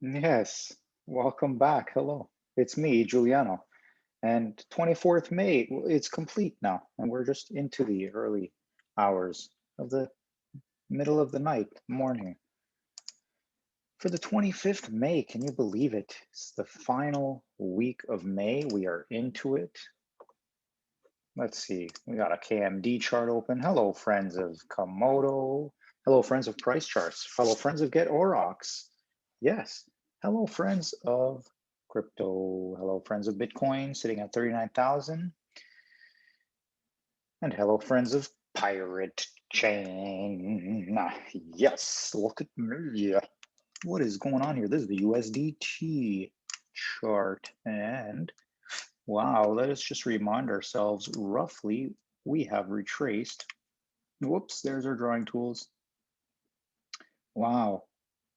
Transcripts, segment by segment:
Yes, welcome back. Hello, it's me, Giuliano. And 24th May, it's complete now, and we're just into the early hours of the middle of the night, morning. For the 25th May, can you believe it? It's the final week of May. We are into it. Let's see, we got a KMD chart open. Hello, friends of Komodo. Hello, friends of price charts. Hello, friends of getaurox. Yes. Hello, friends of crypto. Hello, friends of Bitcoin sitting at 39,000. And hello, friends of pirate chain. Yes, look at me. What is going on here? This is the USDT chart. And wow, let us just remind ourselves roughly we have retraced. Whoops, there's our drawing tools. Wow,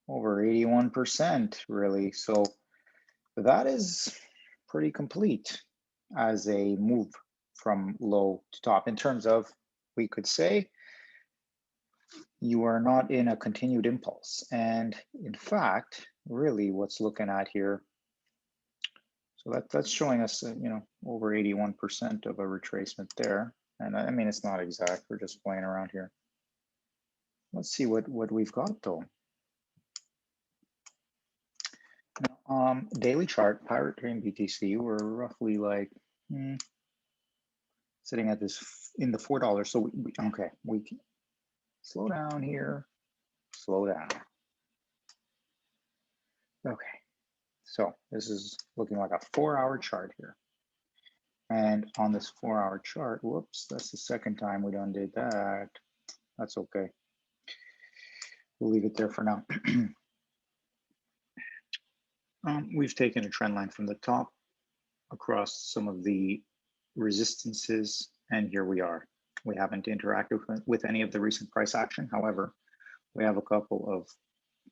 over 81%, really. So that is pretty complete as a move from low to top in terms of, we could say, you are not in a continued impulse. And in fact, really what's looking at here, so that's showing us, over 81% of a retracement there. And I mean, it's not exact, we're just playing around here. Let's see what we've got though. Daily chart, pirate train BTC, we're roughly like sitting at this in the $4. So we can slow down here, slow down. Okay, so this is looking like a 4-hour chart here. And on this 4-hour chart, whoops, that's the second time we done did that. That's okay. We'll leave it there for now. We've taken a trend line from the top across some of the resistances, and here we are. We haven't interacted with any of the recent price action. However, we have a couple of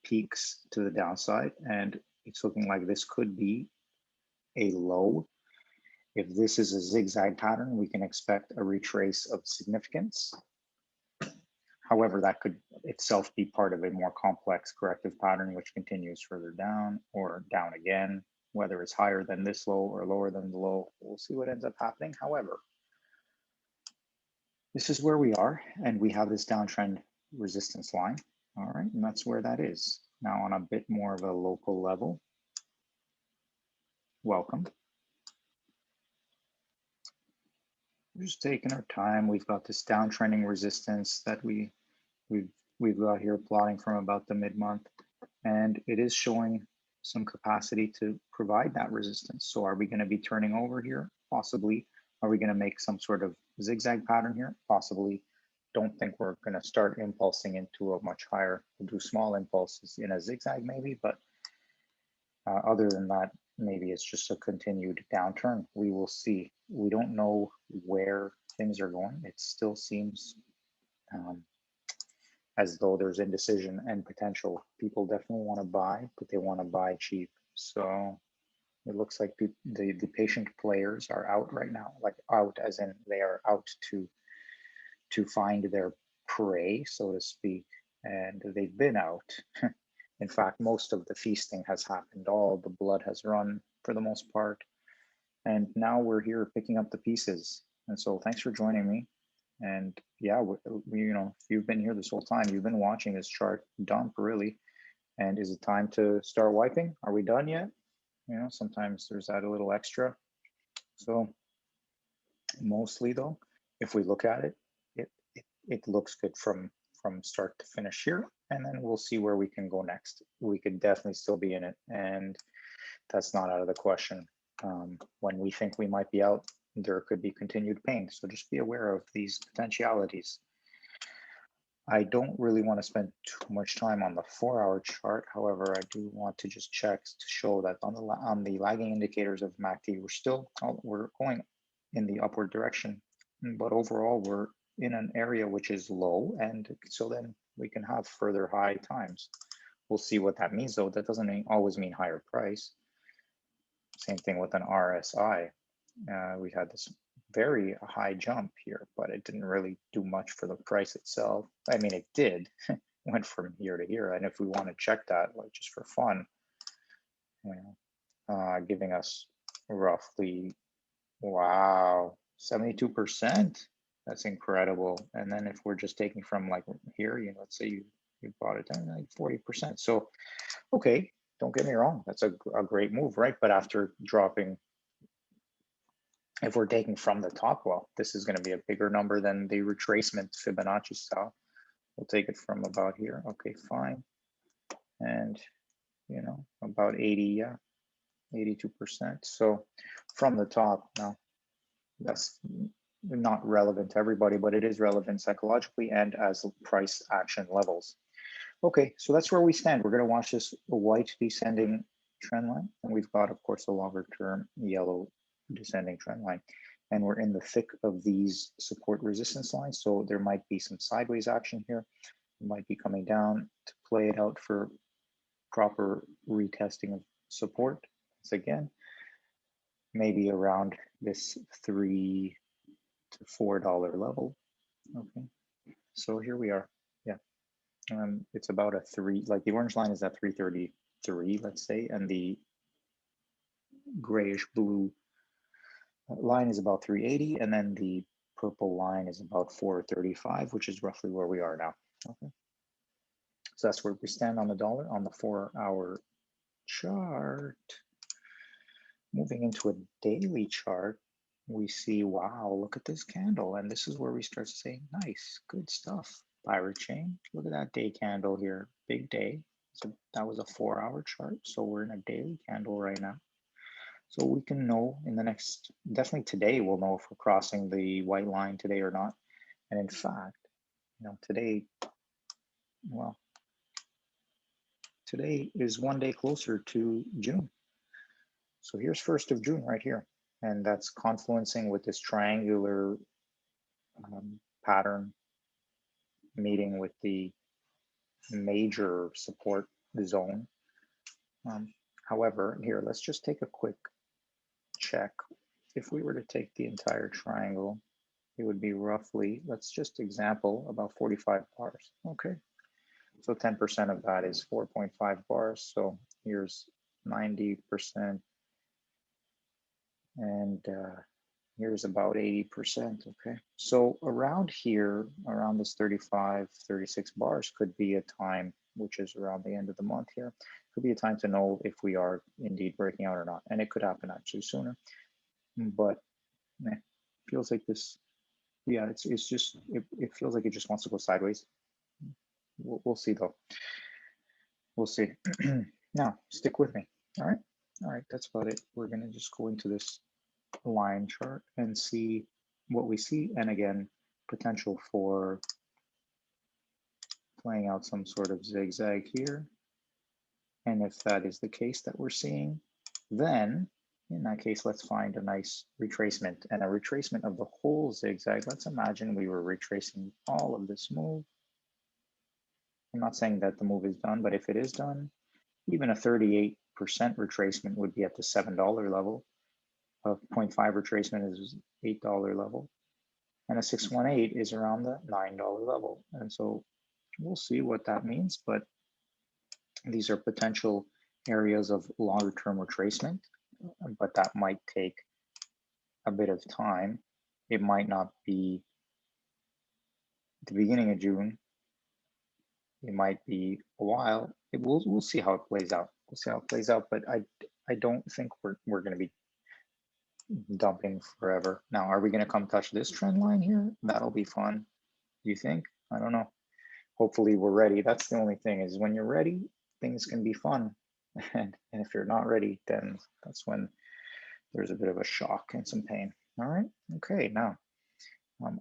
peaks to the downside, and it's looking like this could be a low. If this is a zigzag pattern, we can expect a retrace of significance. However, that could itself be part of a more complex corrective pattern, which continues further down or down again, whether it's higher than this low or lower than the low. We'll see what ends up happening. However, this is where we are, and we have this downtrend resistance line. All right, and that's where that is. Now on a bit more of a local level, welcome. We're just taking our time. We've got this downtrending resistance that we've got here plotting from about the mid-month, and it is showing some capacity to provide that resistance. So are we going to be turning over here? Possibly. Are we going to make some sort of zigzag pattern here? Possibly. Don't think we're going to start impulsing into a much higher. We'll do small impulses in a zigzag maybe, but other than that, maybe it's just a continued downturn. We will see. We don't know where things are going. It still seems as though there's indecision and potential. People definitely want to buy, but they want to buy cheap. So it looks like the patient players are out right now, like out as in they are out to find their prey, so to speak, and they've been out. In fact, most of the feasting has happened. All the blood has run for the most part. And now we're here picking up the pieces. And so thanks for joining me. And yeah, if you've been here this whole time, you've been watching this chart dump really. And is it time to start wiping? Are we done yet? Sometimes there's that a little extra. So mostly though, if we look at it, it looks good from start to finish here, and then we'll see where we can go next. We could definitely still be in it, and that's not out of the question. When we think we might be out, there could be continued pain. So just be aware of these potentialities. I don't really want to spend too much time on the 4-hour chart. However, I do want to just check to show that on the lagging indicators of MACD, we're going in the upward direction, but overall we're in an area which is low, and so then we can have further high times. We'll see what that means though. That doesn't always mean higher price. Same thing with an RSI. We had this very high jump here, but it didn't really do much for the price itself. I mean, it did, went from here to here. And if we want to check that, like just for fun, giving us roughly, wow, 72%. That's incredible. And then if we're just taking from like here, let's say you bought it down like 40%. So, okay, don't get me wrong, that's a great move, right? But after dropping, if we're taking from the top, well, this is going to be a bigger number than the retracement Fibonacci style. We'll take it from about here. Okay, fine. And, about 80, yeah, 82%. So from the top, now that's not relevant to everybody, but it is relevant psychologically and as price action levels. Okay, so that's where we stand. We're going to watch this white descending trend line, and we've got, of course, a longer term yellow descending trend line. And we're in the thick of these support resistance lines. So there might be some sideways action here. It might be coming down to play it out for proper retesting of support. Once again, maybe around this $3 to $4 level. Okay, so here we are. Yeah, it's about a 3, like the orange line is at 333, let's say, and the grayish blue line is about 380, and then the purple line is about 435, which is roughly where we are now. Okay, so that's where we stand on the dollar on the 4-hour chart. Moving into a daily chart, we see, wow, look at this candle. And this is where we start to say, nice, good stuff. Pirate chain, look at that day candle here, big day. So that was a 4-hour chart. So we're in a daily candle right now. So we can know in the next, definitely today, we'll know if we're crossing the white line today or not. And in fact, today, well, today is one day closer to June. So here's 1st of June right here. And that's confluencing with this triangular pattern meeting with the major support zone. However, here, let's just take a quick check. If we were to take the entire triangle, it would be roughly, let's just example, about 45 bars. Okay, so 10% of that is 4.5 bars. So here's 90%, and here's about 80%. Okay, so around here, around this 35, 36 bars could be a time, which is around the end of the month here, could be a time to know if we are indeed breaking out or not. And it could happen actually sooner, but feels like this, yeah, it's just, it feels like it just wants to go sideways. We'll see though. We'll see. Now, stick with me. All right, that's about it. We're gonna just go into this line chart and see what we see. And again, potential for playing out some sort of zigzag here. And if that is the case that we're seeing, then in that case, let's find a nice retracement, and a retracement of the whole zigzag. Let's imagine we were retracing all of this move. I'm not saying that the move is done, but if it is done, even a 38% retracement would be at the $7 level. A 0.5 retracement is $8 level. And a 618 is around the $9 level. And so we'll see what that means, but these are potential areas of longer term retracement, but that might take a bit of time. It might not be at the beginning of June. It might be a while. We'll see how it plays out. We'll see how it plays out, but I don't think we're going to be dumping forever. Now, are we going to come touch this trend line here? That'll be fun. Do you think? I don't know. Hopefully we're ready. That's the only thing, is when you're ready, things can be fun. And if you're not ready, then that's when there's a bit of a shock and some pain. All right. Okay. Now,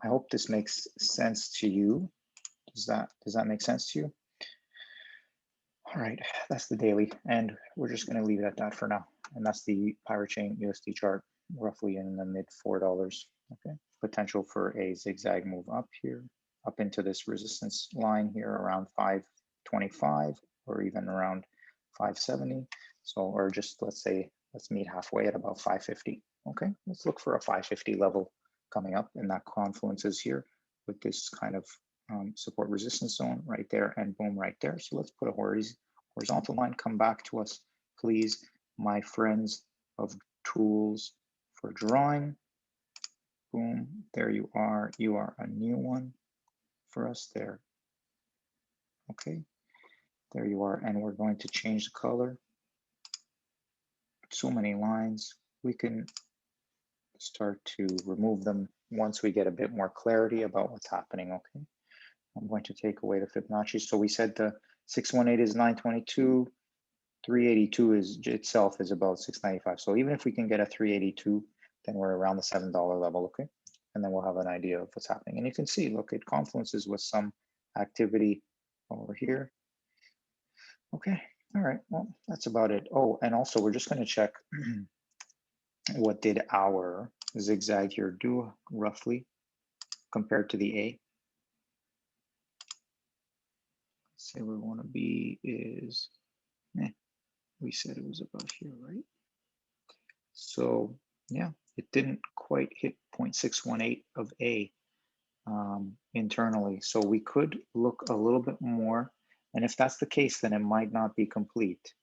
I hope this makes sense to you. Does that make sense to you? All right, that's the daily, and we're just going to leave it at that for now. And that's the Pirate Chain USD chart, roughly in the mid $4. Okay, potential for a zigzag move up here, up into this resistance line here around 525, or even around 570. So, or just let's say, let's meet halfway at about 550. Okay, let's look for a 550 level coming up, and that confluence is here with this kind of support resistance zone right there, and boom, right there. So let's put a horizontal line. Come back to us, please. my friends of tools for drawing. Boom, there you are. You are a new one for us there. Okay, there you are. And we're going to change the color. So many lines. We can start to remove them once we get a bit more clarity about what's happening. Okay, I'm going to take away the Fibonacci. So we said the 618 is 922. 382 is itself is about 695. So even if we can get a 382, then we're around the $7 level, okay? And then we'll have an idea of what's happening. And you can see, look, it confluences with some activity over here. Okay, all right, well, that's about it. Oh, and also we're just gonna check what did our zigzag here do roughly compared to the A. Say where we wanna be is, we said it was about here, right? So yeah, it didn't quite hit 0.618 of A internally. So we could look a little bit more. And if that's the case, then it might not be complete.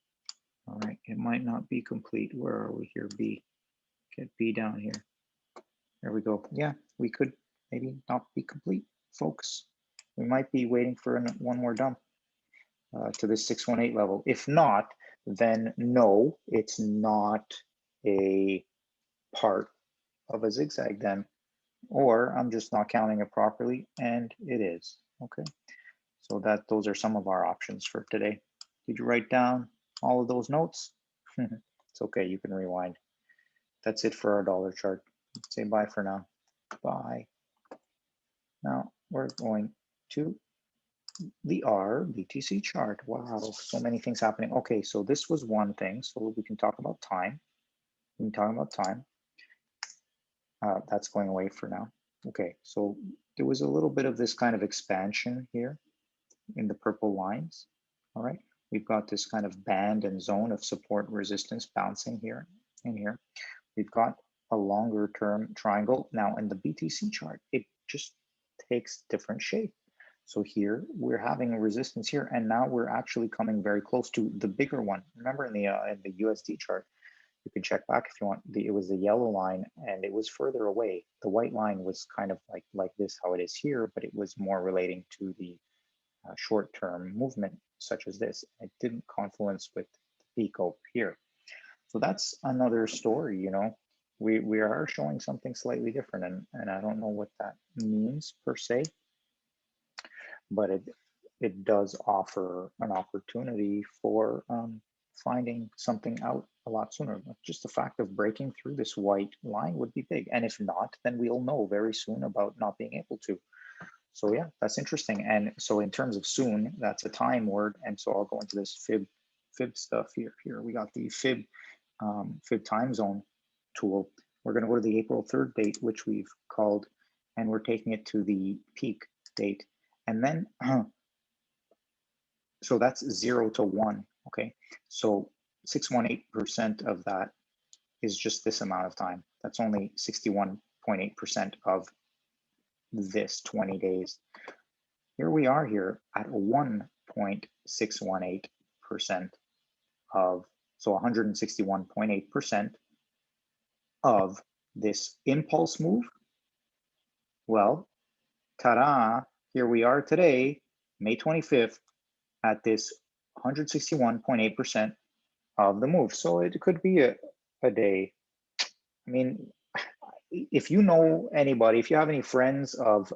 All right, it might not be complete. Where are we here? B. Get B down here. There we go. Yeah, we could maybe not be complete, folks. We might be waiting for one more dump to this 618 level. If not, then no, it's not a part of a zigzag then, or I'm just not counting it properly, and it is. Okay, so those are some of our options for today. Did you write down all of those notes? It's okay, you can rewind. That's it for our dollar chart. Say bye for now. Bye. Now we're going to the BTC chart. Wow, so many things happening. Okay, so this was one thing. So we can talk about time. We can talk about time. That's going away for now. Okay, so there was a little bit of this kind of expansion here in the purple lines. All right, we've got this kind of band and zone of support resistance bouncing here and here. We've got a longer term triangle. Now in the BTC chart, it just takes different shape. So here we're having a resistance here, and now we're actually coming very close to the bigger one. Remember in the USD chart, you can check back if you want. It was the yellow line, and it was further away. The white line was kind of like this, how it is here, but it was more relating to the short-term movement, such as this. It didn't confluence with the peak over here. So that's another story, you know. We are showing something slightly different, and I don't know what that means per se, but it does offer an opportunity for finding something out a lot sooner. Just the fact of breaking through this white line would be big. And if not, then we'll know very soon about not being able to. So yeah, that's interesting. And so in terms of soon, that's a time word. And so I'll go into this fib stuff here. Here we got the fib time zone tool. We're going to go to the April 3rd date, which we've called, and we're taking it to the peak date. And then, so that's 0 to 1, okay? So 618% of that is just this amount of time. That's only 61.8% of this 20 days. Here we are here at 1.618% of, so 161.8% of this impulse move. Well, ta-da, here we are today, May 25th, at this 161.8% of the move. So it could be a day. I mean, if you know anybody, if you have any friends of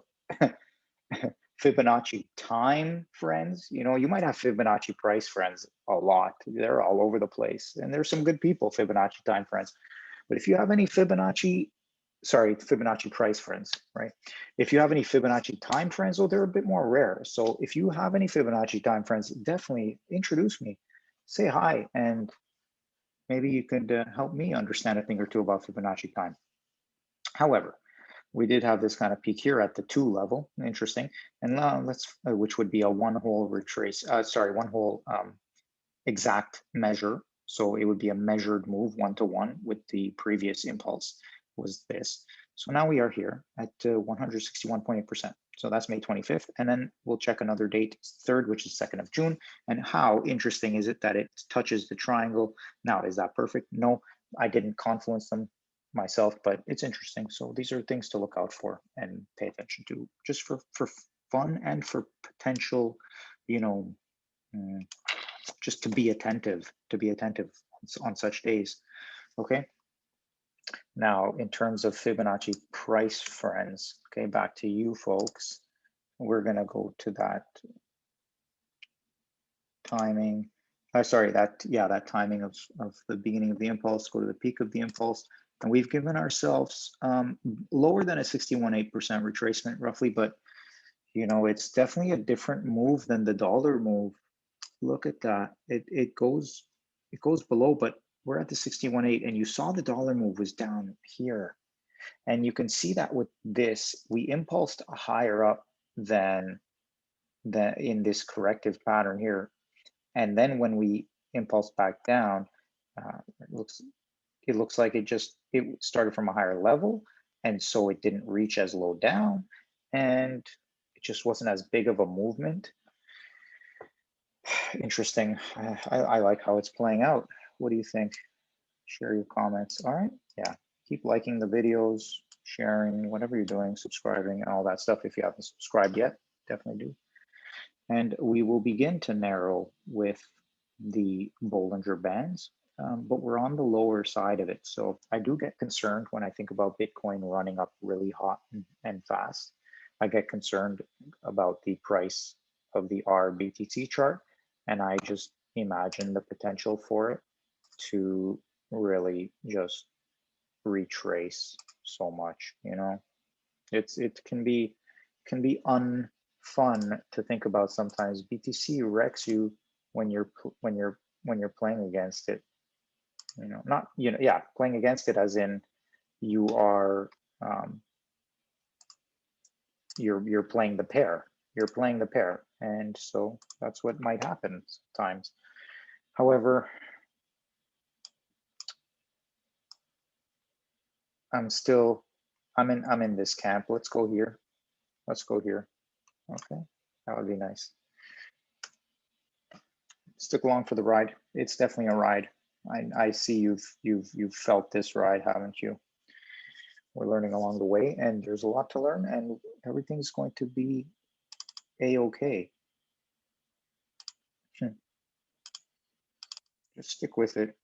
Fibonacci time friends, you know, you might have Fibonacci price friends a lot. They're all over the place. And there's some good people, Fibonacci time friends. But if you have any Fibonacci price friends, right? If you have any Fibonacci time friends, well, they're a bit more rare. So if you have any Fibonacci time friends, definitely introduce me, say hi, and maybe you could help me understand a thing or two about Fibonacci time. However, we did have this kind of peak here at the 2 level, interesting, and which would be a one-hole retrace, one-hole exact measure. So it would be a measured move 1-to-1 with the previous impulse was this. So now we are here at 161.8%. So that's May 25th. And then we'll check another date, 3rd, which is 2nd of June. And how interesting is it that it touches the triangle? Now, is that perfect? No, I didn't confluence them myself, but it's interesting. So these are things to look out for and pay attention to, just for fun and for potential, you know, just to be attentive on such days. Okay. Now, in terms of Fibonacci price friends, okay, back to you folks. We're going to go to that timing. Sorry, that timing of the beginning of the impulse, go to the peak of the impulse. And we've given ourselves lower than a 61.8% retracement roughly, but you know, it's definitely a different move than the dollar move. Look at that. It goes below, but we're at the 61.8, and you saw the dollar move was down here. And you can see that with this, we impulsed higher up than in this corrective pattern here. And then when we impulse back down, it looks like it started from a higher level. And so it didn't reach as low down, and it just wasn't as big of a movement. Interesting. I like how it's playing out. What do you think? Share your comments. All right. Yeah. Keep liking the videos, sharing, whatever you're doing, subscribing, and all that stuff. If you haven't subscribed yet, definitely do. And we will begin to narrow with the Bollinger Bands, but we're on the lower side of it. So I do get concerned when I think about Bitcoin running up really hot and fast. I get concerned about the price of the BTC chart, and I just imagine the potential for it to really just retrace so much. You know, it can be unfun to think about sometimes. BTC wrecks you when you're playing against it. You know, not playing against it as in you are you're playing the pair. You're playing the pair, and so that's what might happen sometimes. However, I'm in this camp. Let's go here. Let's go here. Okay, that would be nice. Stick along for the ride. It's definitely a ride. I see you've felt this ride, haven't you? We're learning along the way, and there's a lot to learn, and everything's going to be a-okay. Just stick with it.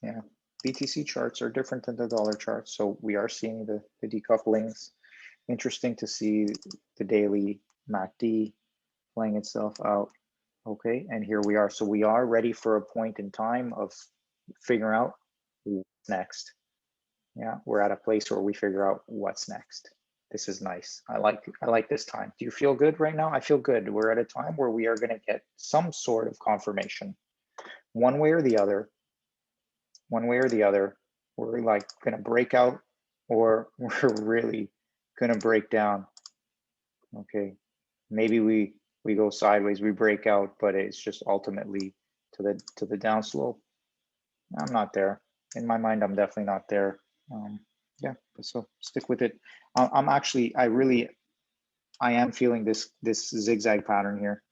Yeah, BTC charts are different than the dollar charts, so we are seeing the decouplings. Interesting to see the daily MACD playing itself out. Okay, and here we are. So we are ready for a point in time of figuring out what's next. Yeah, we're at a place where we figure out what's next. This is nice. I like this time. Do you feel good right now? I feel good. We're at a time where we are going to get some sort of confirmation, one way or the other. One way or the other, we're like going to break out, or we're really going to break down. Okay, maybe we go sideways, we break out, but it's just ultimately to the downslope. I'm not there. In my mind, I'm definitely not there. Yeah, so stick with it. I am feeling this zigzag pattern here.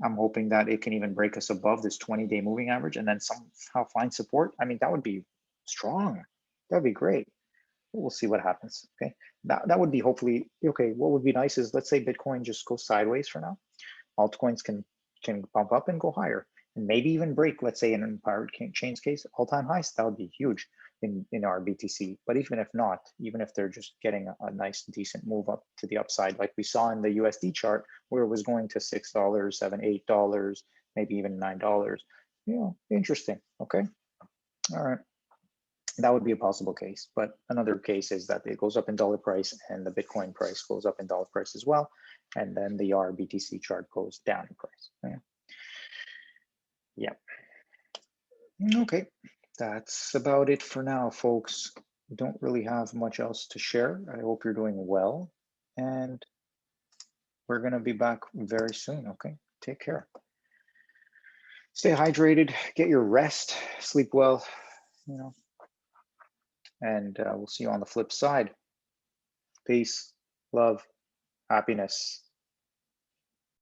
I'm hoping that it can even break us above this 20-day moving average and then somehow find support. I mean, that would be strong. That'd be great. We'll see what happens. Okay, that would be hopefully okay. What would be nice is, let's say Bitcoin just goes sideways for now. Altcoins can bump up and go higher, and maybe even break, let's say in Pirate Chain's case, all-time highs. That would be huge in our BTC. But even if not, even if they're just getting a nice decent move up to the upside, like we saw in the USD chart, where it was going to $6, $7, $8, maybe even $9. You know, interesting. Okay, all right. That would be a possible case, but another case is that it goes up in dollar price and the Bitcoin price goes up in dollar price as well, and then the BTC chart goes down in price. Yeah. Okay, that's about it for now, folks. Don't really have much else to share. I hope you're doing well, and we're gonna be back very soon. Okay, take care. Stay hydrated, get your rest, sleep well, you know. And we'll see you on the flip side. Peace, love. happiness